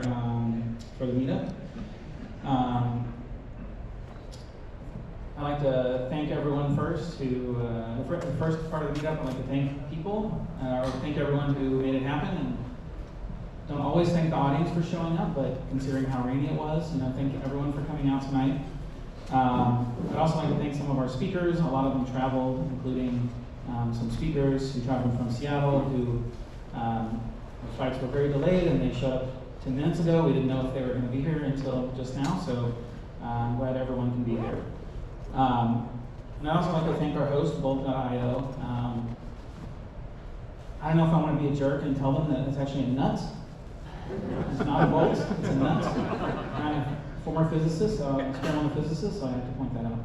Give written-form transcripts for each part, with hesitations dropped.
for the meetup. I'd like to thank everyone first who, the first part of the meetup, I'd like to thank people, or thank everyone who made it happen. And don't always thank the audience for showing up, but considering how rainy it was, thank everyone for coming out tonight. I'd also like to thank some of our speakers. A lot of them traveled, including some speakers who traveled from Seattle who their flights were very delayed and they showed up 10 minutes ago. We didn't know if they were going to be here until just now, so I'm glad everyone can be here. And I'd also like to thank our host, Bolt.io. I don't know if I want to be a jerk and tell them that it's actually a nut. It's not a bolt, it's a nut. I'm a former physicist, experimental physicist, so I have to point that out.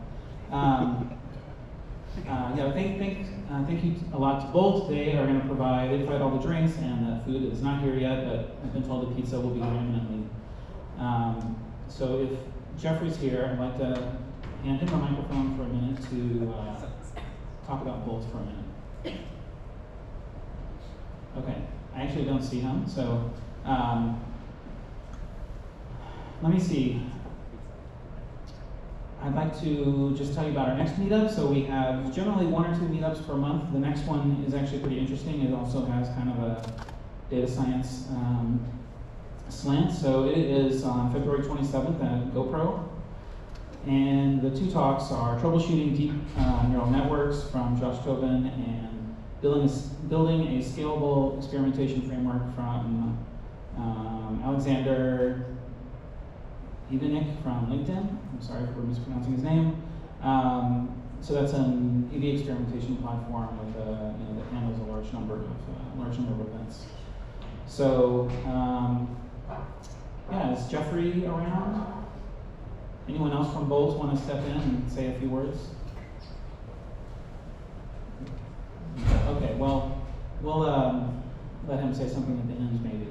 Thank you a lot to Bolt. They are going to provide all the drinks, and the food is not here yet, but I've been told the pizza will be here imminently. So if Jeffrey's here, I'd like to hand him the microphone for a minute to talk about Bolt for a minute. Okay, I actually don't see him, so let me see. I'd like to just tell you about our next meetup. So we have generally 1 or 2 meetups per month. The next one is actually pretty interesting. It also has kind of a data science slant. So it is on February 27th at GoPro. And the 2 talks are troubleshooting deep neural networks from Josh Tobin and building a scalable experimentation framework from Alexander Ivanik from LinkedIn. I'm sorry for mispronouncing his name. So that's an EV experimentation platform with that handles a large number of events. So is Jeffrey around? Anyone else from Bolt want to step in and say a few words? Okay, well, we'll let him say something at the end maybe.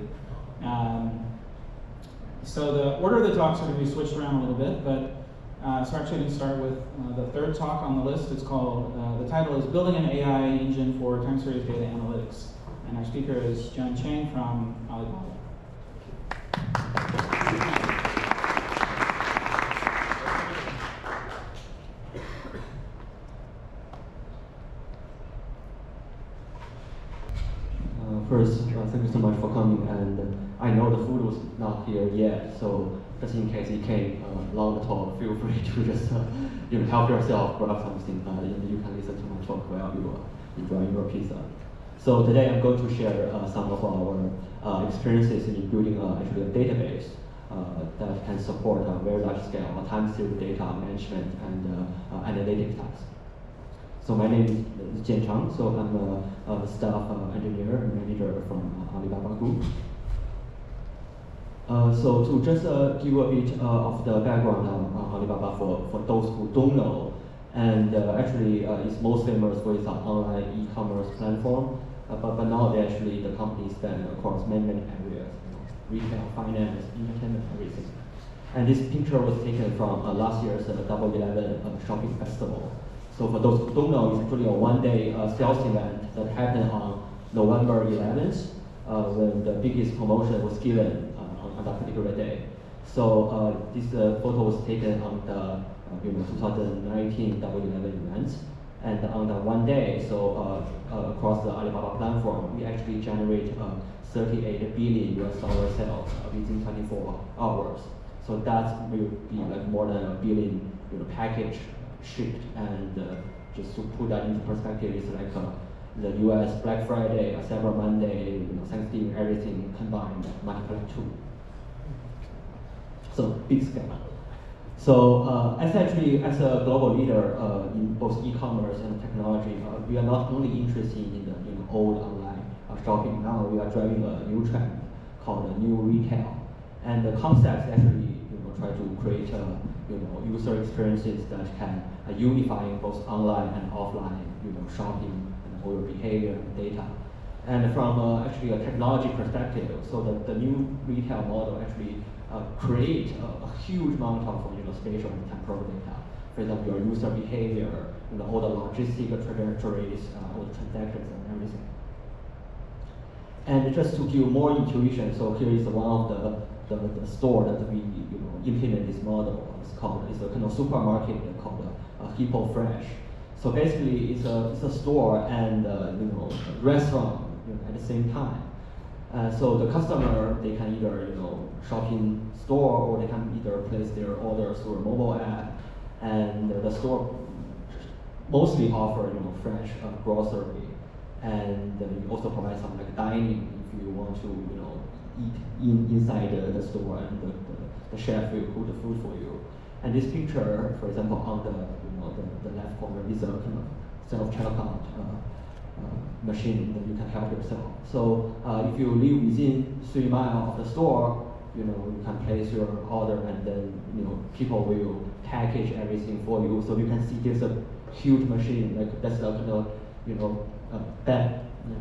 So the order of the talks are going to be switched around a little bit, but so actually going to start with the 3rd talk on the list. It's called, the title is Building an AI Engine for Time Series Data Analytics. And our speaker is Jian Chang from Alibaba. First, thank you so much for coming, and I know the food was not here yet, so just in case it came long the talk, feel free to just help yourself, grab something, you can listen to my talk while you are enjoying your pizza. So today I'm going to share some of our experiences in building actually a database that can support very large scale time series data management and analytics tasks. So my name is Jian Chang, so I'm a staff engineer and manager from Alibaba Group. So to just give a bit of the background on Alibaba for those who don't know, and actually it's most famous with an online e-commerce platform, but now the company span across many areas, retail, finance, entertainment, everything. And this picture was taken from last year's Double 11 shopping festival. So for those who don't know, it's actually a one-day sales event that happened on November 11th, when the biggest promotion was given on that particular day. So this photo was taken on the 2019 Double 11 event, and on the one day, so across the Alibaba platform, we actually generate 38 billion US dollar sales within 24 hours. So that will be like more than a billion package shipped, and just to put that into perspective, it's like the US Black Friday, Cyber Monday, Thanksgiving, everything combined, multiplied 2. So big scale. So as a global leader in both e-commerce and technology, we are not only interested in the old online shopping. Now we are driving a new trend called new retail, and the concept actually try to create user experiences that can unify both online and offline shopping and order behavior and data. And from actually a technology perspective, so the new retail model actually create a huge amount of spatial and temporal data. For example, your user behavior, all the logistic trajectories, all the transactions and everything. And just to give more intuition, so here is one of the store that we implement this model. It's a kind of supermarket called Hippo Fresh. So basically, it's a store and restaurant at the same time. So the customer, they can either shop in store, or they can either place their orders through a mobile app, and the store mostly offer fresh grocery, and you also provide some like dining if you want to eat inside the store, and the chef will cook the food for you. And this picture, for example, on the left corner is a kind of self-checkout machine that you can help yourself. So if you live within 3 miles of the store, you can place your order, and then people will package everything for you. So you can see there's a huge machine, like that's the kind of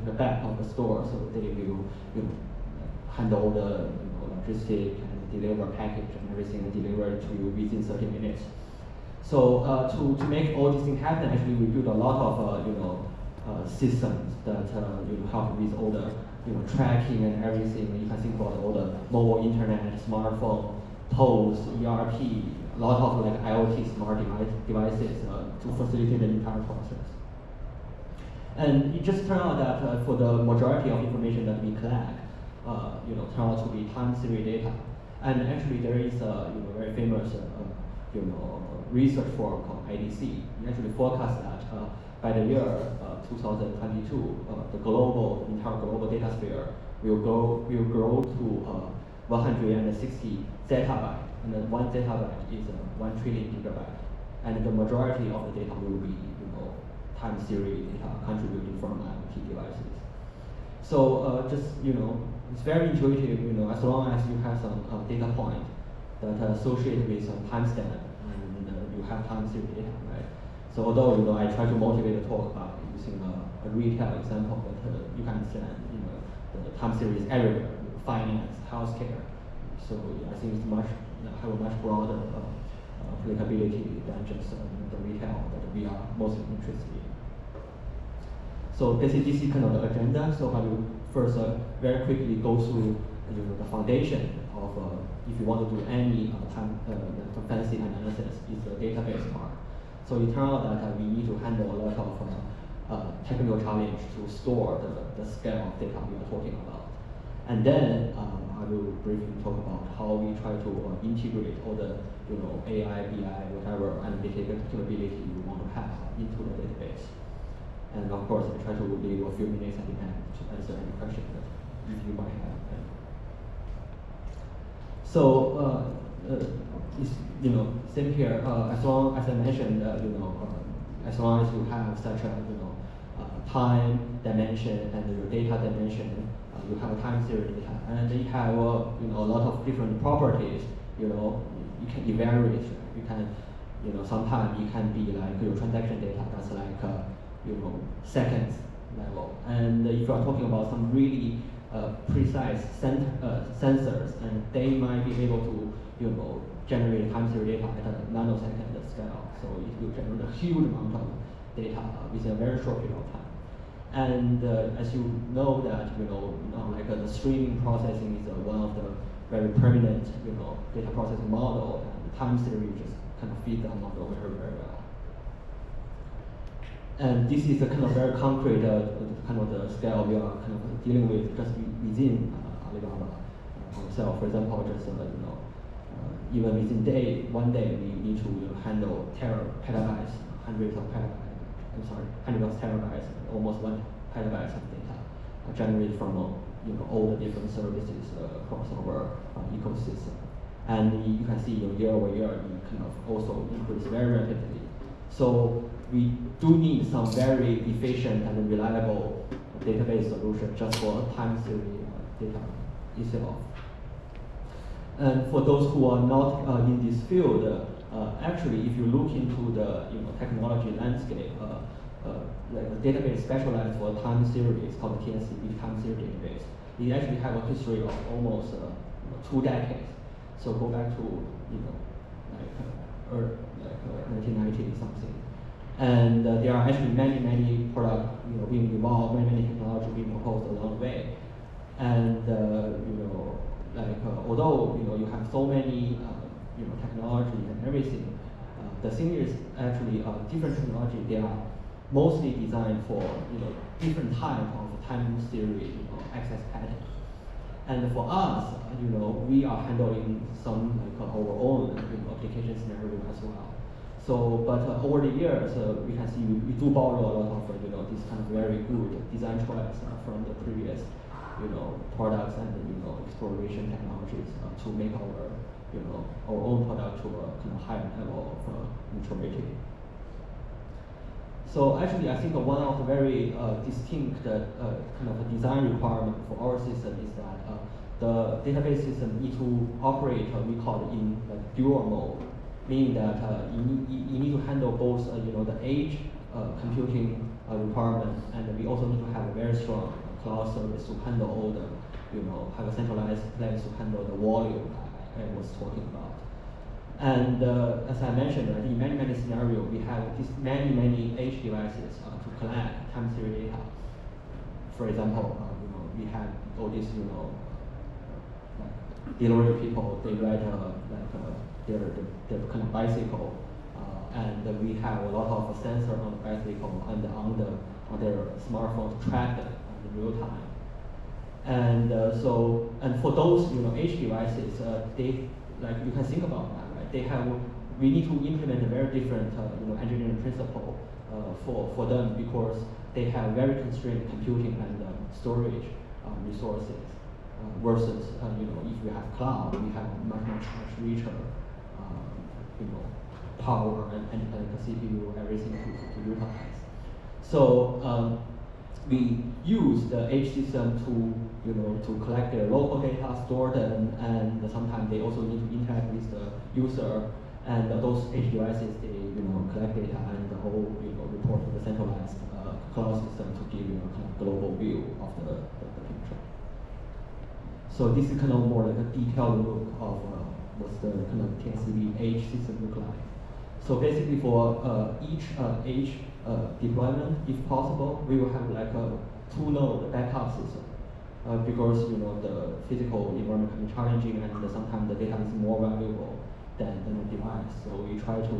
the back of the store. So they will handle the logistic and deliver package and everything, and deliver it to you within 30 minutes. So to make all these things happen, actually we built a lot of systems that help with all the tracking and everything. You can think about all the mobile internet, smartphone, POS, ERP, a lot of like IoT smart devices to facilitate the entire process. And it just turned out that for the majority of information that we collect, turn out to be time series data. And actually there is a very famous research firm called IDC. It actually forecast that by the year 2022, the entire global data sphere will grow to 160 zettabyte, and then 1 zettabyte is 1 trillion gigabyte, and the majority of the data will be time series data contributed from IoT devices. So it's very intuitive. As long as you have some data point that associated with some timestamp, and you have time series data, right? So although I try to motivate the talk by using a retail example, but you can understand the time series everywhere, finance, healthcare. So I think it's have a much broader applicability than just the retail that we are mostly interested in. So this is kind of the agenda. So I will first very quickly go through the foundation of if you want to do any fancy analysis, is the database part. So it turns out that we need to handle a lot of technical challenge to store the scale of data we are talking about. And then I will briefly talk about how we try to integrate all the AI, BI, whatever analytical capability we want to have into the database. And of course, I try to leave a few minutes at the end to answer any questions that you might have. So it's same here. As long as I mentioned, as long as you have such a time dimension and your data dimension, you have a time series data, and they have a lot of different properties. You can evaluate. You can sometimes it can be like your transaction data that's like seconds level, and if you are talking about some really precise sensors, and they might be able to generate time series data at a nanosecond scale. So it will generate a huge amount of data within a very short period of time. And as you know that like the streaming processing is one of the very permanent data processing model, and the time series just kind of fit that model very, very well. And this is a kind of very concrete kind of the scale we are kind of dealing with just within Alibaba ourselves. For example, just even within one day we need to handle petabytes, hundreds of terabytes, almost 1 petabyte of data generated from all the different services across our ecosystem. And you can see year over year it kind of also increase very rapidly. So we do need some very efficient and reliable database solution just for time series data itself. And for those who are not in this field, actually, if you look into the technology landscape, like a database specialized for time series called the TSDB time series database, it actually have a history of almost 2 decades. So go back to 1990 something. And there are actually many products being evolved, many technologies being proposed along the way. And although you have so many technology and everything, the thing is actually different technology. They are mostly designed for different type of time series access pattern. And for us, we are handling some our own application scenario as well. So, but over the years, we can see we do borrow a lot of this kind of very good design choice from the previous products and exploration technologies to make our own product to a kind of higher level of maturity. So actually, I think one of the very distinct kind of a design requirement for our system is that the database system need to operate, we call it in dual mode, meaning that you need to handle both the edge computing requirement, and we also need to have a very strong cloud service to handle all the have a centralized place to handle the volume I was talking about. And as I mentioned, in many scenarios, we have these many edge devices to collect time series data. For example, we have all these delivery people. They ride their kind of bicycle, and we have a lot of sensor on the bicycle and on their smartphone to track them in real time. And for those edge devices, they you can think about that. We need to implement a very different engineering principle for them, because they have very constrained computing and storage resources versus if we have cloud, we have much richer power and the CPU, everything to utilize. So we use the edge system to collect their local data, store them, and sometimes they also need to interact with the user. And those edge devices, they collect data and all report to the centralized cloud system to give kind of global view of the picture. So this is kind of more like a detailed look of what's the kind of TSDB edge system look like. So basically, for each edge deployment, if possible, we will have like a 2-node backup system. Because the physical environment can be challenging, and sometimes the data is more valuable than the device. So we try to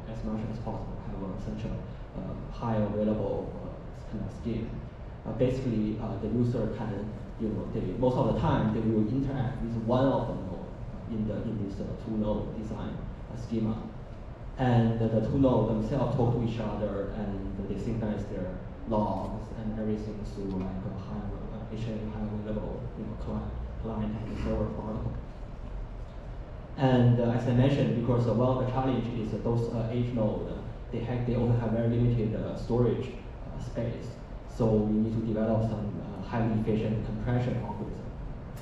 as much as possible have such a high available kind of scheme. Basically, the user can most of the time they will interact with one of the nodes in this 2-node design schema, and the 2 nodes themselves talk to each other, and they synchronize their logs and everything through like a high-level client and server protocol. And as I mentioned, because one of the challenges is that those edge nodes, they also have very limited storage space. So we need to develop some highly efficient compression algorithm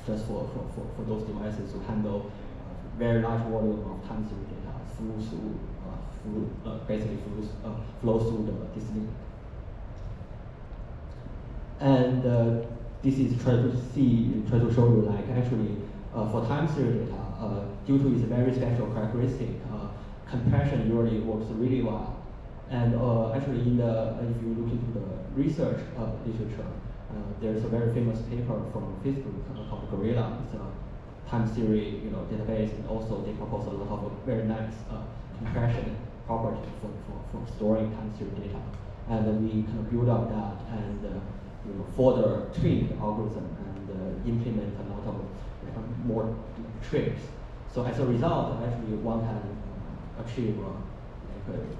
just for those devices to handle very large volume of time series data basically flow through this link. And this is try to show you like actually for time series data, due to its very special characteristic, compression usually works really well. And actually, if you look into the research literature, there's a very famous paper from Facebook called Gorilla. It's a time series database, and also they propose a lot of very nice compression properties for storing time series data. And then we kind of build up that and further tweak the algorithm and implement a lot of more tricks. So as a result, actually one can achieve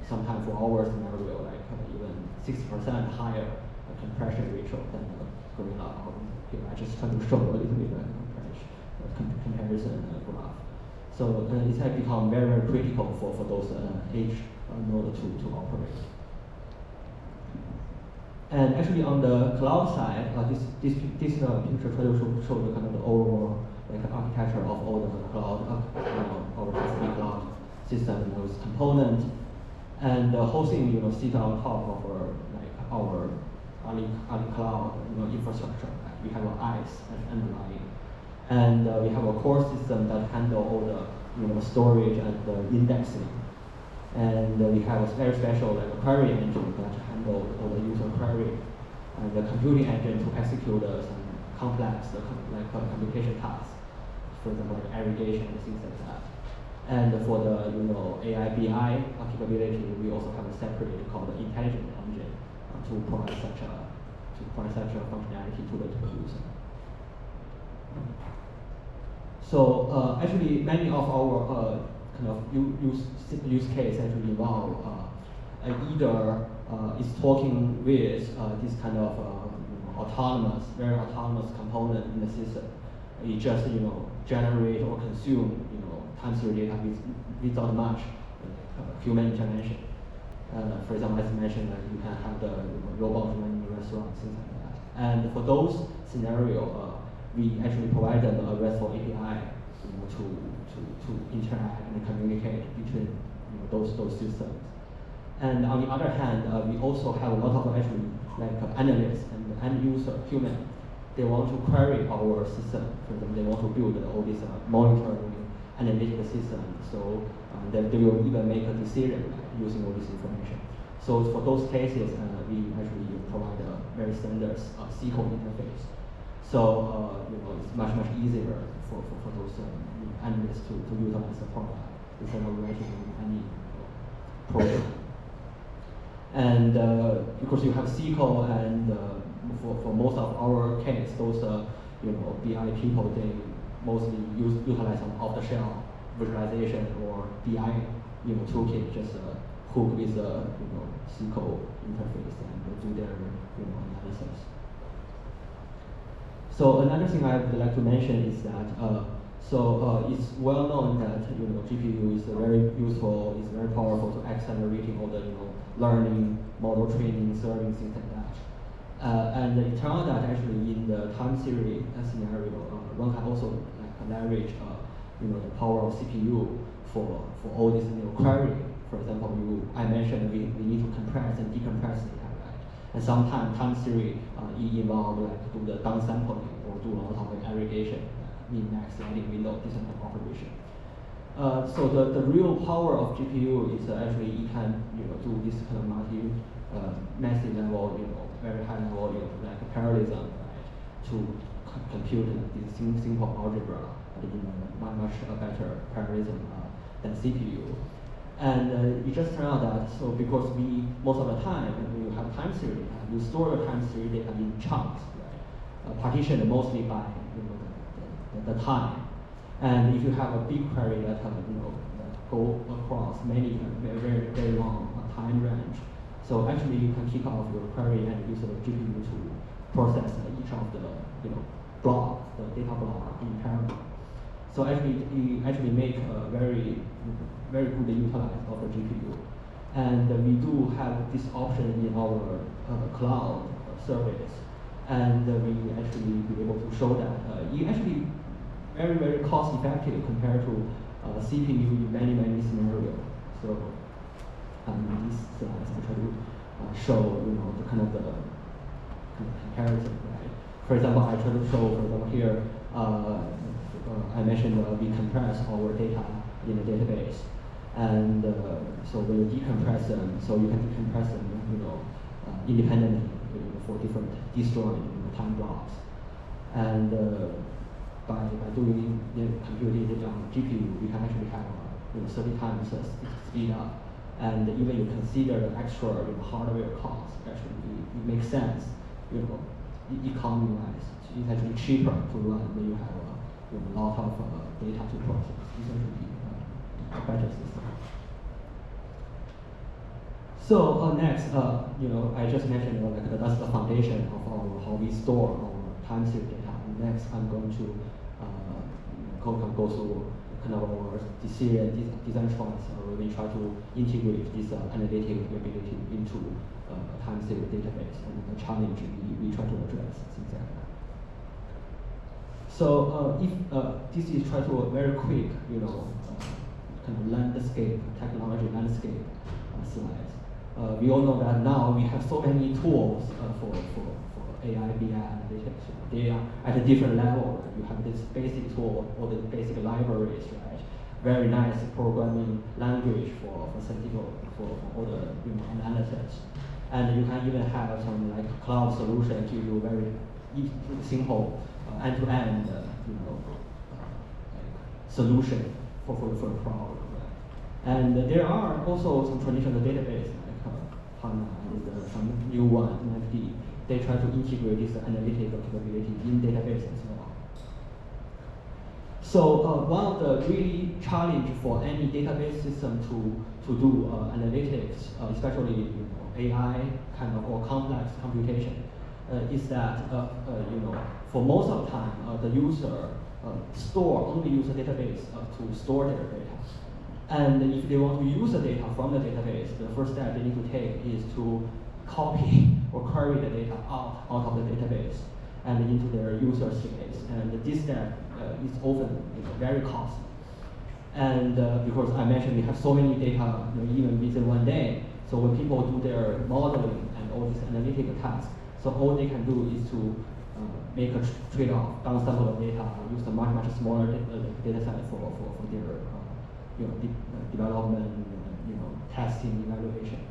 sometimes for our scenario even 60% higher compression ratio than the Gorilla algorithm. Here I just try to show a little bit of comparison graph. So it has become very critical for those edge nodes to operate. And actually, on the cloud side, this picture tries to show the kind of the overall architecture of all the cloud, our TSDB cloud system, those components, and the whole thing, sit on top of our Ali cloud, infrastructure. We have an ICE underlying, and we have a core system that handle all the storage and the indexing. And we have a very special query engine that handle all the user query, and the computing engine to execute some complex computation tasks. for example, like aggregation and things like that. And for the AI BI capability, we also have a separate called the intelligent engine to provide such a functionality to the user. So actually, many of our kind of use case actually involve either is talking with this kind of very autonomous component in the system. It just generate or consume time series data without much human intervention. For example, as mentioned, like you can have the robot running in restaurants, things like that. And for those scenarios, we actually provide them a RESTful API to interact and communicate between those systems. And on the other hand, we also have a lot of actually like analysts and end user human. They want to query our system. For example, they want to build all this monitoring analytical system. So they will even make a decision using all this information. So for those cases, we actually provide a very standard SQL interface. So it's much easier for those analysts to utilize the product instead of writing any program. And because you have SQL, and for most of our case, those BI people, they mostly utilize some off-the-shelf visualization or BI toolkit, just hook with the SQL interface and do their analysis. So another thing I would like to mention is that it's well known that GPU is very useful, is very powerful to accelerating all the learning, model training, serving, things like that. And it turned out that actually in the time series scenario, one can also leverage the power of CPU for all this query. For example, I mentioned we need to compress and decompress data, right? And sometimes time series involve do the downsampling or do a lot of aggregation, min-max, sliding window, this kind of operation. So the real power of GPU is actually it can do this kind of massive level, very high level, like parallelism, right? To compute this simple algebra in a much better parallelism than CPU. And it just turned out that because most of the time when you have time series, you store your time series data in chunks, right? Partitioned mostly by the time. And if you have a big query that go across many very long time range, so actually you can kick off your query and use the GPU to process each of the block, the data block in parallel. So actually you actually make a very good utilize of the GPU. And we do have this option in our cloud service, and we actually be able to show that it actually very cost effective compared to CPU in many scenarios. So these slides I try to show the kind of comparison, right? For example, I try to show, for example, here I mentioned we compress our data in a database, and so when you decompress them, so you can decompress them independently for different disjoint time blocks, and by doing computing on GPU, we can actually have 30 times speed up, and even you consider the extra hardware cost. Actually, it makes sense, economy-wise. It's actually cheaper to run when you have a lot of data to process. It's actually a better system. So next, I just mentioned that's the foundation of how we store our time series data. Next, I'm going to go through kind of our design choice, where we try to integrate this analytic capability into time series database, and the challenge we try to address things like that. So if this is try to a very quick, kind of technology landscape slides. We all know that now we have so many tools for AI, BI analytics. They are at a different level. You have this basic tool or the basic libraries, right? Very nice programming language for statistical, for all the analysis. And you can even have some cloud solution to do very simple end-to-end solution for the problem. Right? And there are also some traditional databases like HANA and some new one, NFD. They try to integrate this analytical capability in database as well. So one of the really challenge for any database system to do analytics, especially AI kind of or complex computation, is that for most of the time the user only use a database to store their data. And if they want to use the data from the database, the first step they need to take is to copy or query the data out of the database and into their user space. And this step is often very costly. And because I mentioned we have so many data even within one day, so when people do their modeling and all these analytical tasks, so all they can do is to make a trade-off, downsample the data, use a much smaller data set for their development, testing, evaluation.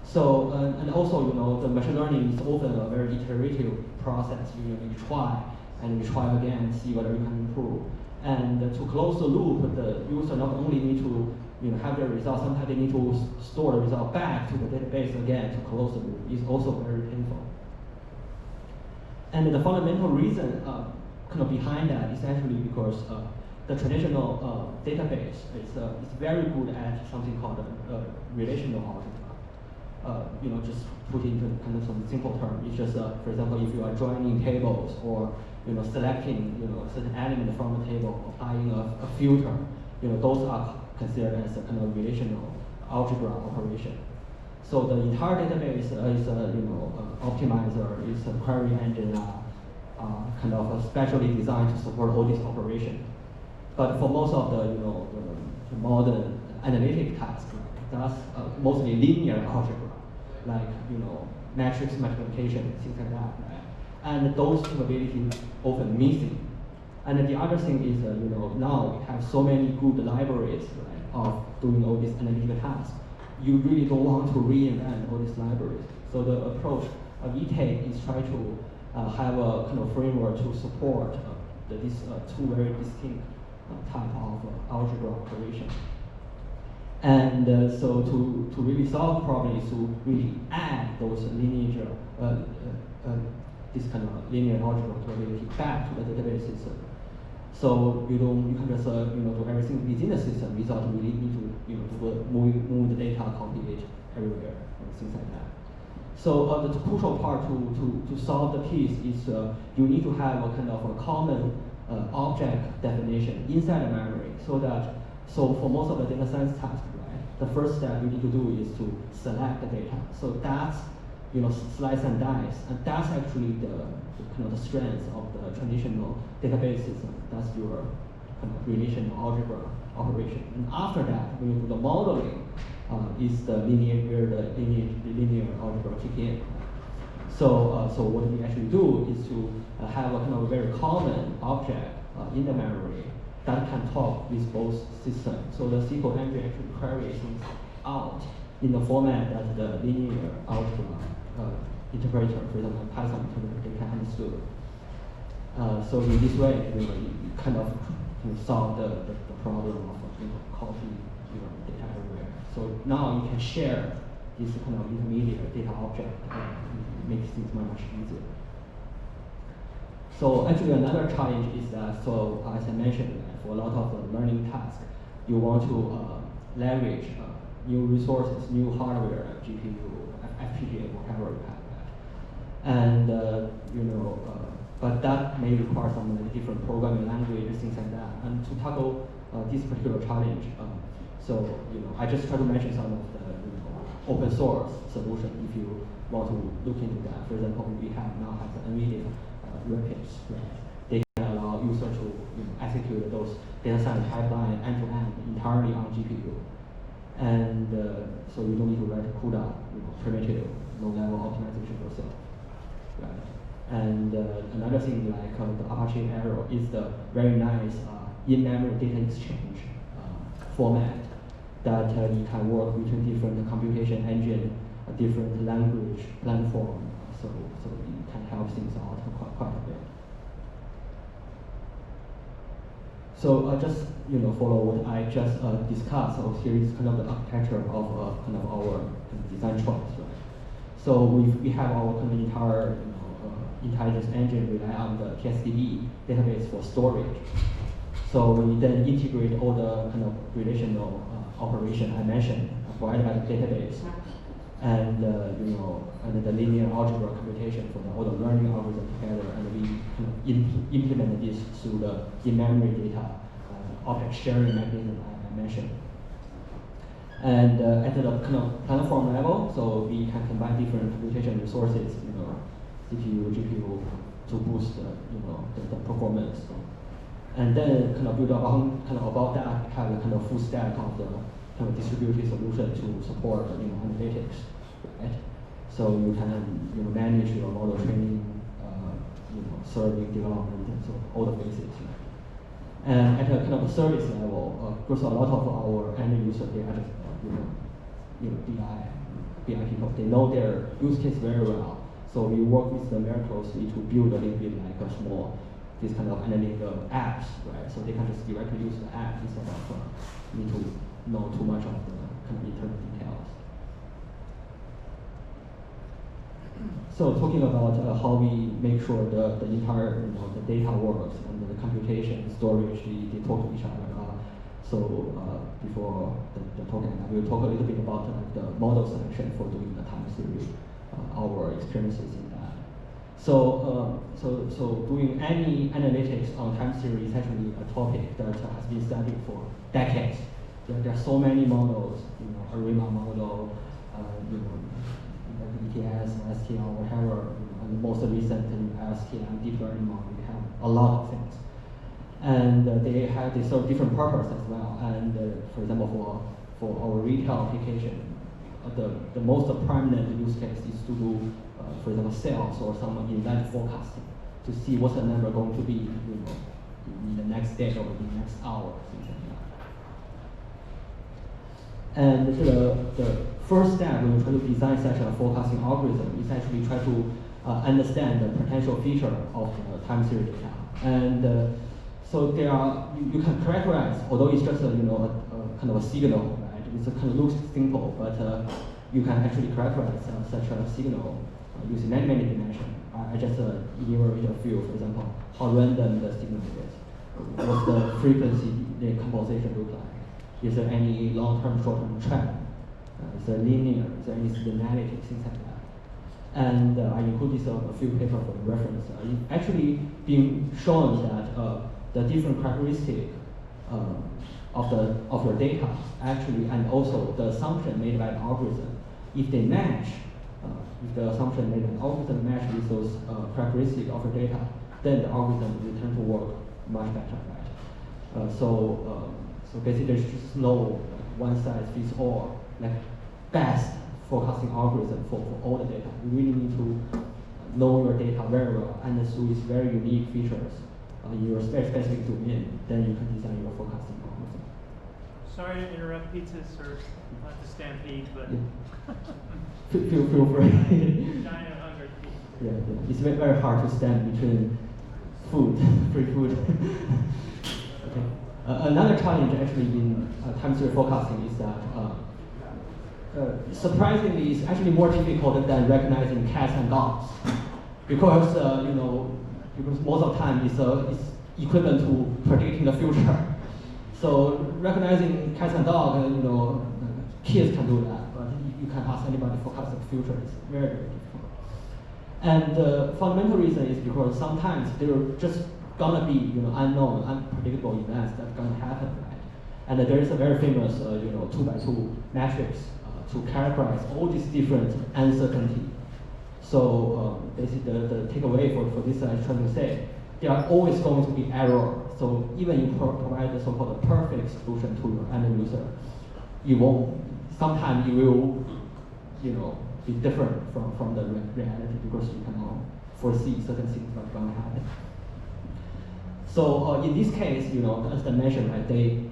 So and also the machine learning is often a very iterative process. You try and you try again, see whether you can improve. And to close the loop, the user not only need to have their results, sometimes they need to store the result back to the database again to close the loop. It's also very painful. And the fundamental reason behind that is actually because the traditional database is very good at something called relational algebra. Just put into kind of some simple term. It's just, for example, if you are joining tables or selecting certain element from the table, applying a filter, those are considered as a kind of relational algebra operation. So the entire database is optimizer, is a query engine, kind of specially designed to support all these operations. But for most of the modern analytic tasks, that's mostly linear algebra, like matrix multiplication, things like that, right? And those capabilities often missing. And the other thing is, now we have so many good libraries, right, of doing all these analytical tasks. You really don't want to reinvent all these libraries. So the approach we take is try to have a kind of framework to support these two very distinct type of algebra operation. And so to really solve the problem is to really add those linear, this kind of linear algebra capability back to the database system. So you can just do everything within the system without really need to move the data, copy it everywhere, and things like that. So the crucial part to solve the piece is you need to have a kind of a common object definition inside the memory, so for most of the data science tasks, right, the first step you need to do is to select the data. So that's slice and dice, and that's actually the kind of the strength of the traditional database system. That's your kind of relational algebra operation. And after that, when you do the modeling, is the linear algebra kick in. So what we actually do is to have a kind of very common object in the memory that can talk with both systems. So the SQL engine actually queries things out in the format that the linear algebra interpreter, for example, Python interpreter, they can understand. So in this way, you kind of solve the problem of copy data everywhere. So now you can share this kind of intermediate data object and makes things much easier. So actually another challenge is that, so as I mentioned, for a lot of learning tasks, you want to leverage new resources, new hardware, GPU, FPGA, whatever you have. And but that may require some different programming languages, things like that. And to tackle this particular challenge, so I just try to mention some of the open source solution if you want to look into that. For example, we now have the NVIDIA Rapids, right? They can allow users to execute those data science pipeline end-to-end entirely on GPU. And so you don't need to write CUDA, primitive, low-level optimization yourself. Right? And another thing like the Apache Arrow is the very nice in-memory data exchange format that you can work between different computation engine, different language platform, so it can help things out quite a bit. So just follow what I just discussed. So here is kind of the architecture of kind of our design choice, right? So we have our kind of entire intelligence engine rely on the TSDB database for storage. So we then integrate all the kind of relational operation I mentioned provided by the database, and and the linear algebra computation for all the learning algorithm together, and we kind of implement this through the in-memory data object sharing mechanism I mentioned. And at the kind of platform level, so we can combine different computation resources, CPU, GPU, to boost the performance. And then kind of build up on about that, have a kind of full stack of the kind of distributed solution to support analytics, right? So you can manage your model training, serving, development, and so all the basics. Right? And at a kind of a service level, of course, a lot of our end users, they are just BI people. They know their use case very well. So we work with them very closely to build a little bit like a small, this kind of analytical apps, right? So they can just directly use the app instead of need to know too much of the kind of internal details. So talking about how we make sure the entire the data works and the computation, storage, they talk to each other. Before the talk, I will talk a little bit about the model selection for doing the time series, our experiences in that. So doing any analytics on time series is actually a topic that has been studied for decades. There are so many models, ARIMA model, ETS, STL, whatever, and most recently STM, deep learning model. We have a lot of things. And they serve different purposes as well. And for example, for our retail application, the most prominent use case is to do, for example, sales or some event forecasting to see what's the number going to be, in the next day or in the next hour, things like that. And the first step when we try to design such a forecasting algorithm is actually try to understand the potential feature of the time series data. And so there are, you can characterize, although it's just a kind of a signal, right? It kind of looks simple, but you can actually characterize such a signal using many dimensions. I just enumerate a few, for example, how random the signal is, what's the frequency, the composition look like, is there any long-term, short-term trend, is there linear, is there any seasonality, things like that. And I include this a few papers for reference. It's actually being shown that the different characteristic of your data actually, and also the assumption made by the algorithm, if they match, if the assumption made by the algorithm match with those characteristics of your data, then the algorithm will tend to work much better, right? So basically there's just no one size fits all, like best forecasting algorithm for all the data. You really need to know your data very well, and through its very unique features in your specific domain, then you can design your forecasting algorithm. Sorry to interrupt pizzas or not to stampede, but feel free. dying of hunger. Yeah, it's very hard to stand between food, free food. Okay. Another challenge actually in time series forecasting is that surprisingly, it's actually more difficult than recognizing cats and dogs, because because most of the time it's equivalent to predicting the future. So recognizing cats and dogs, kids can do that, but you can ask anybody to forecast the future. It's very difficult. And the fundamental reason is because sometimes there are just gonna be unknown, unpredictable events that's gonna happen, right? And there is a very famous 2x2 matrix to characterize all these different uncertainty. So basically the takeaway for this is trying to say there are always going to be error. So even you provide the so-called perfect solution to your end user, you won't. Sometimes you will, be different from the reality because you cannot foresee certain things that are going to happen. So in this case, as I mentioned, right,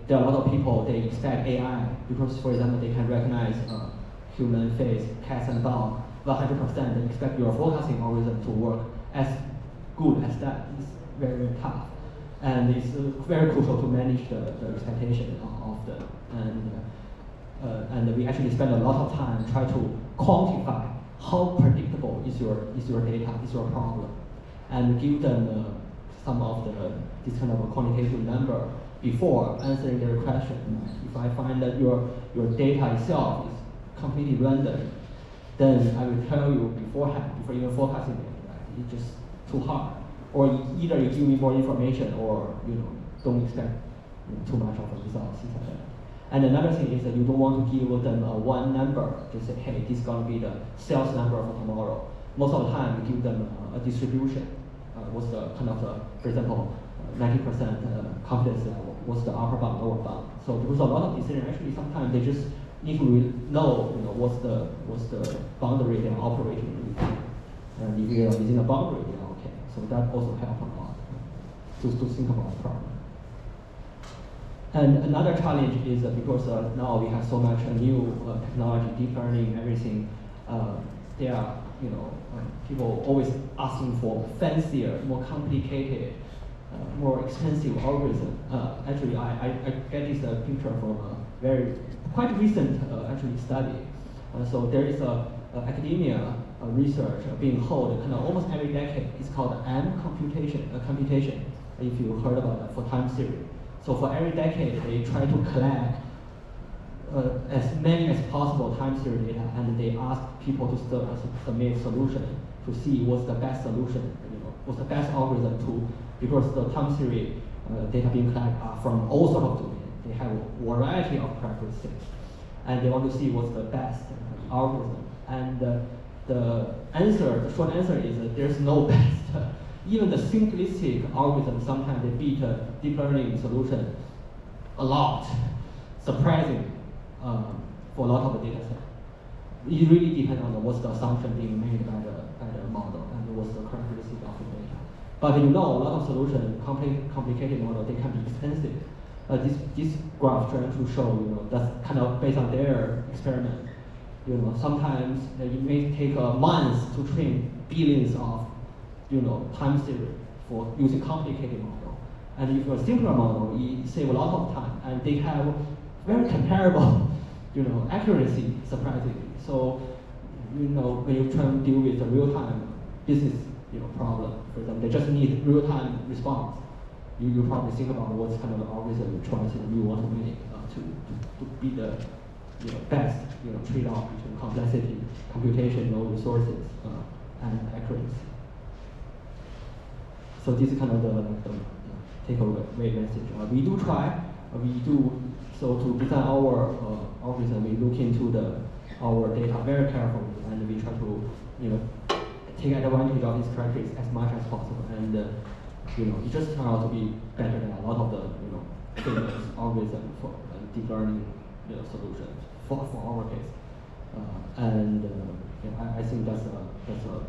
there are a lot of people, they expect AI because, for example, they can recognize human face, cats and dog 100%. They expect your forecasting algorithm to work as good as that. It's very, very tough. and it's very crucial to manage the expectation of the and we actually spend a lot of time try to quantify how predictable is your data, is your problem, and give them some of this kind of a quantitative number before answering their question. If I find that your data itself is completely random, then I will tell you beforehand, before even forecasting it. Right? It's just too hard. Or either you give me more information, or don't expect too much of a result, things like that. And another thing is that you don't want to give them one number. Just say, hey, this is going to be the sales number for tomorrow. Most of the time, you give them a distribution. What's the kind of for example, 90% confidence level. What's the upper bound, lower bound? So because a lot of decisions, actually, sometimes they just need to know, what's the boundary they're operating within. And if you're within a boundary, then okay. So that also helps a lot to think about the problem. And another challenge is because now we have so much new technology, deep learning, everything. There are, people always asking for fancier, more complicated, more expensive algorithm. Actually, I get this picture from a quite recent actually study. So there is a academia research being held kind of almost every decade. It's called computation. If you heard about that, for time series. So for every decade, they try to collect as many as possible time series data, and they ask people to submit a solution to see what's the best solution, what's the best algorithm to, because the time series data being collected are from all sorts of domains. They have a variety of characteristics, and they want to see what's the best algorithm. And the short answer is that there's no best. Even the simplistic algorithm, sometimes they beat a deep learning solution a lot, surprising for a lot of the data set. It really depends on what's the assumption being made by the model and what's the characteristic of the data. But a lot of solutions, complicated model, they can be expensive. This graph trying to show, that's kind of based on their experiment. Sometimes it may take months to train billions of time series for using complicated model. And if a simpler model, it saves a lot of time, and they have very comparable, accuracy, surprisingly. So, when you try to deal with a real-time business, problem, for example, they just need real-time response. You probably think about what kind of algorithm choice you want to make to be the best, trade-off between complexity, computation, low resources, and accuracy. So this is kind of the takeaway message. We do try. So to design our algorithm, we look into our data very carefully, and we try to take advantage of these characteristics as much as possible. And it just turned out to be better than a lot of the famous algorithm for deep learning solutions for our case. I think that's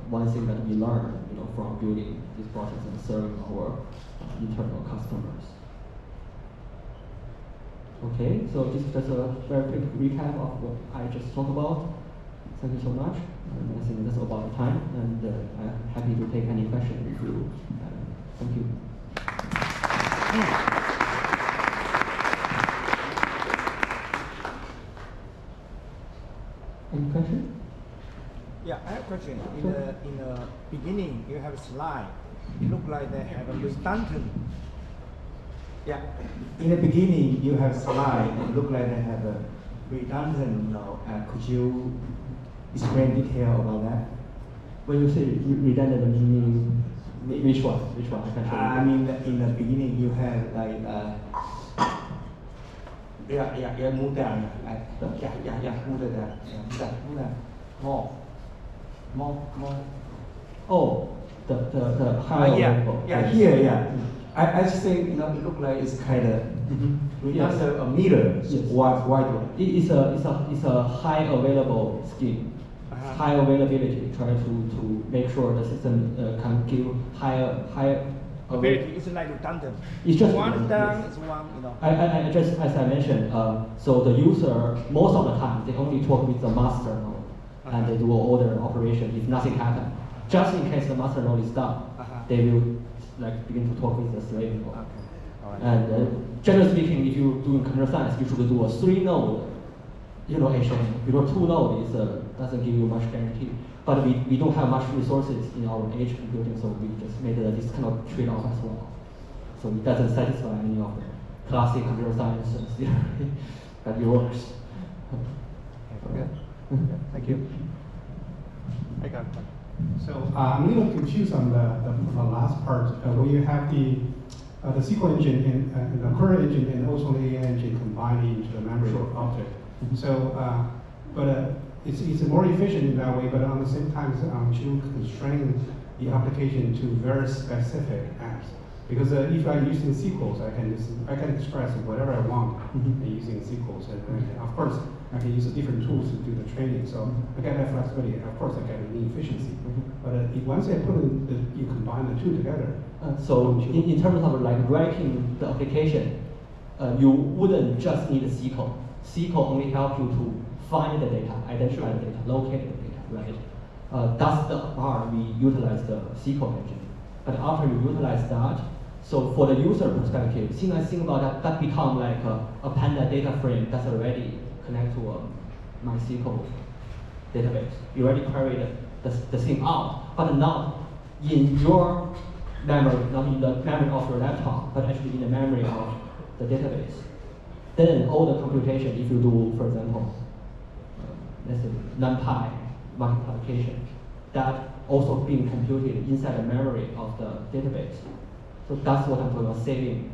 one thing that we learned, from building this process and serving our internal customers. Okay, so this is just a very quick recap of what I just talked about. Thank you so much. And I think that's about the time, and I'm happy to take any questions if you. Thank you. Any question? Yeah, I have a question. In the beginning, you have a slide. It looks like they have a redundant. Yeah. In the beginning, you have a slide. It looks like they have a redundant. Could you explain detail about that? When you say redundant, you mean which one? Which one? I can't show you. I mean, in the beginning, you have like. Move down. Move down. More. Oh, the higher level. Here. I think it looks like it's kind of Yes. a meter. Yes. Wide. It's a high available scheme. High availability, try to make sure the system can give higher Availability. It's like redundant. It's just one redundant, down yes. is one. I just, as I mentioned, so the user most of the time they only talk with the master node, and they do all the operation if nothing happens. Just in case the master node is down, they will like begin to talk with the slave node. Okay. All right. And generally speaking, if you're doing computer science, you should do a 3-node, HA. Because 2-node is doesn't give you much guarantee. But we don't have much resources in our edge computing, so we just made this kind of trade-off as well. So it doesn't satisfy any of the classic computer science theory, but it works. Okay, good. Thank you. I got one. So I'm a little confused on the last part where you have the SQL engine and the query engine and also the AI engine combined into the memory object. So, it's more efficient in that way, but at the same time, you constrain the application to very specific apps. Because if I'm using SQLs, I can express whatever I want using SQLs, and of course I can use different tools to do the training. So I get that flexibility. Of course, I get the efficiency. But once I you combine the two together. So in terms of like writing the application, you wouldn't just need SQL. SQL only help you to find the data, identify the data, locate the data, right? That's the part we utilize the SQL engine. But after you utilize that, so for the user perspective, think about that become like a Panda data frame that's already connect to a MySQL database. You already queried the thing out, but not in your memory, not in the memory of your laptop, but actually in the memory of the database. Then all the computation, if you do, for example, let's say NumPy multiplication, that also being computed inside the memory of the database. So that's what I'm talking about saving.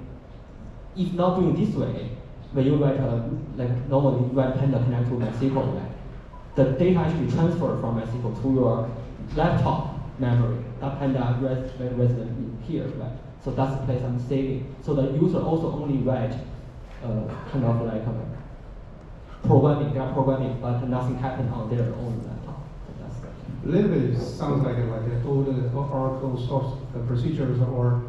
If not doing this way, when you write like normally write Panda connect to MySQL, right? The data actually transferred from MySQL to your laptop memory. That Panda resident in here, right? So that's the place I'm saving. So the user also only write kind of like programming. They are programming, but nothing happened on their own laptop. So that's a little bit sounds like all the Oracle source procedures or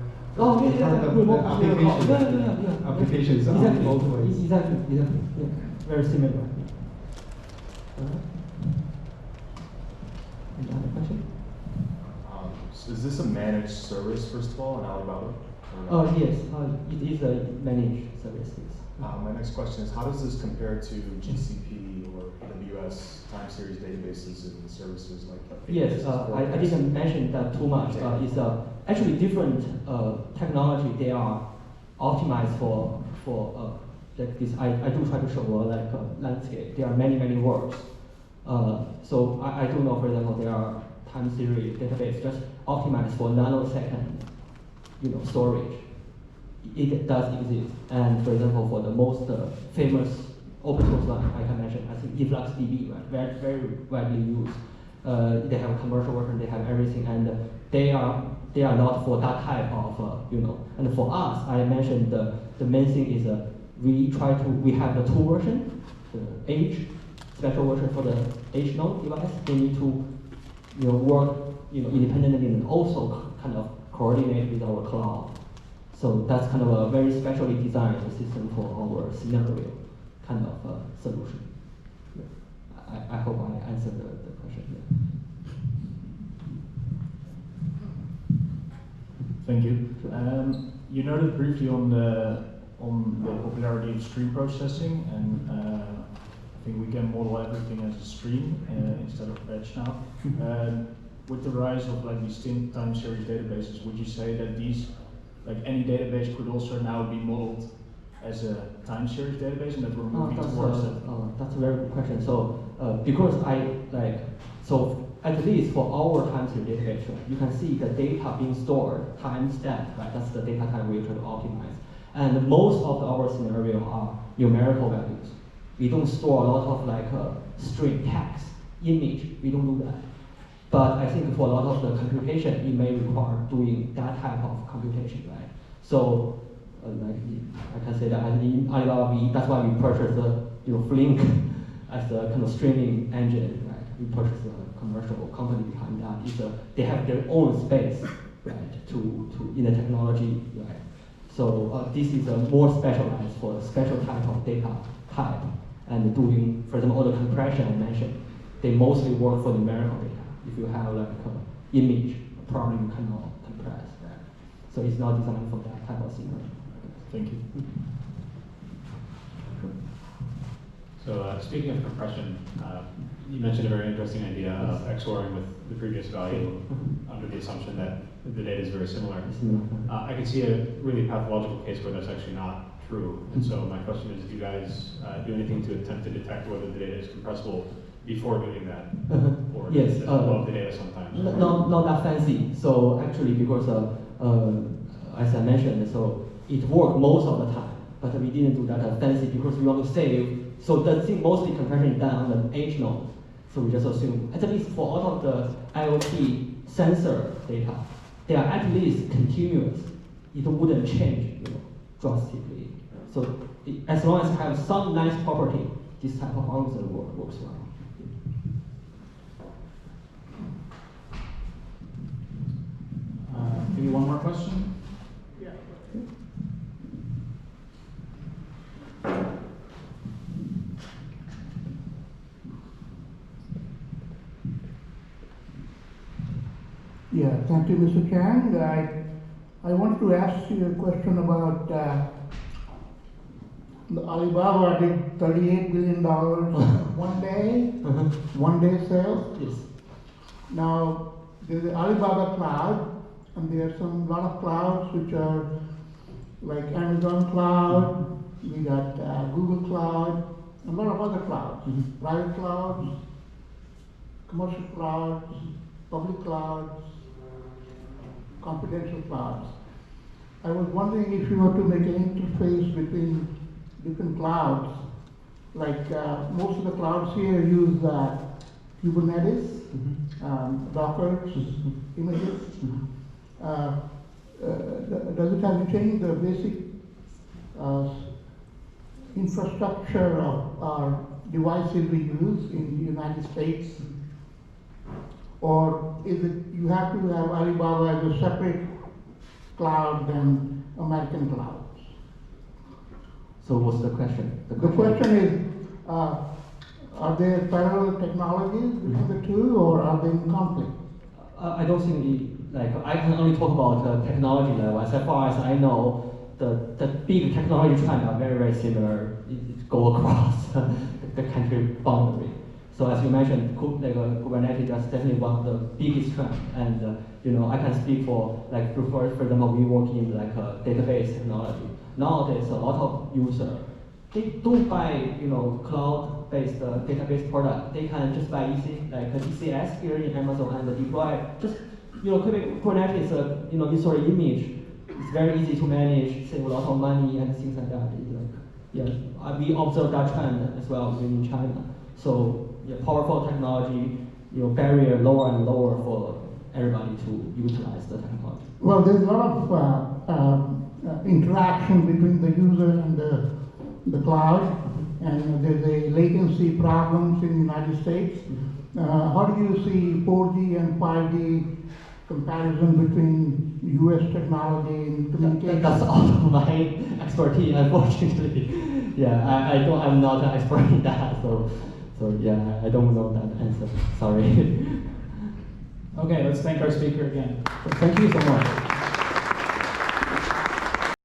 applications exactly. both ways. Exactly. Yeah. Very similar. Any other question? So is this a managed service, first of all, in Alibaba? Yes, it is a managed service. My next question is, how does this compare to GCP or AWS time series databases and services like that? Yes, I didn't mention that too much. It's actually different technology. They are optimized for like this. I do try to show like a landscape. There are many words. So I do know, for example, there are time series database just optimized for nanosecond, storage. It does exist, and for example, for the most famous open source one I can mention, I think TSDB, right? Very widely used. They have a commercial version, they have everything, and they are not for that type of And for us, I mentioned the main thing is we have the two version, the H special version for the H node device. They need to work independently and also kind of coordinate with our cloud. So that's kind of a very specially designed system for our scenario kind of solution. Yeah. I hope I answered the question. Yeah. Thank you. You noted briefly on the popularity of stream processing, and I think we can model everything as a stream instead of batch now. With the rise of like these time series databases, would you say that these, like any database, could also now be modeled as a time series database, and that we're moving towards that? That's a very good question. So because at least for our time series database, you can see the data being stored time stamped, right? That's the data type we try to optimize. And most of our scenario are numerical values. We don't store a lot of like string text, image. We don't do that. But I think for a lot of the computation, it may require doing that type of computation, right? So, I can say that in Alibaba, that's why we purchased Flink as the kind of streaming engine, right? We purchased a commercial company behind that. They have their own space, right? To in the technology, right? So this is more specialized for a special type of data type, and doing, for example, all the compression I mentioned, they mostly work for numerical data. If you have like an image, probably you cannot compress, right? So it's not designed for that type of thing. Thank you. So speaking of compression, you mentioned a very interesting idea of XORing with the previous value under the assumption that the data is very similar. I can see a really pathological case where that's actually not true. And so my question is, do you guys do anything to attempt to detect whether the data is compressible before doing that? Or Yes. is it above the data sometimes? Not that fancy. So actually, because as I mentioned, so it worked most of the time, but we didn't do that fancy because we want to save. So the thing mostly compression is done on the edge node. So we just assume, at least for all of the IoT sensor data, they are at least continuous. It wouldn't change, drastically. So as long as you have some nice property, this type of answer works well. Maybe one more question? Yeah. Yeah, thank you, Mr. Chang. I wanted to ask you a question about the Alibaba did $38 billion one day, one day sales. Yes. Now, there's the Alibaba cloud, and there are some lot of clouds which are like Amazon cloud, we got Google cloud, and a lot of other clouds, private clouds, commercial clouds, public clouds, confidential clouds. I was wondering if you were to make an interface between different clouds, like most of the clouds here use Kubernetes, Docker, images. Does it have to change the basic infrastructure of our devices we use in the United States? Or is it you have to have Alibaba as a separate cloud than American clouds? So what's the question? The question is, are there parallel technologies between the two, or are they in conflict? I don't think I can only talk about technology level. As far as I know, the big technology trends are very, very similar. It go across the country boundary. So as you mentioned, Kubernetes is definitely one of the biggest trends. And I can speak for for example, we work in database technology. Nowadays, a lot of users they don't buy cloud-based database product. They can just buy ECS here in Amazon and deploy. Just Kubernetes is this sort of image. It's very easy to manage, save a lot of money and things like that. We observe that trend as well in China. So powerful technology, barrier lower and lower for everybody to utilize the technology. Well, there's a lot of interaction between the user and the cloud, and there's a latency problems in the United States. How do you see 4G and 5G comparison between US technology and communication? That's all of my expertise, unfortunately. I'm not an expert in that, so I don't know that answer. Sorry. Okay, let's thank our speaker again. Thank you so much.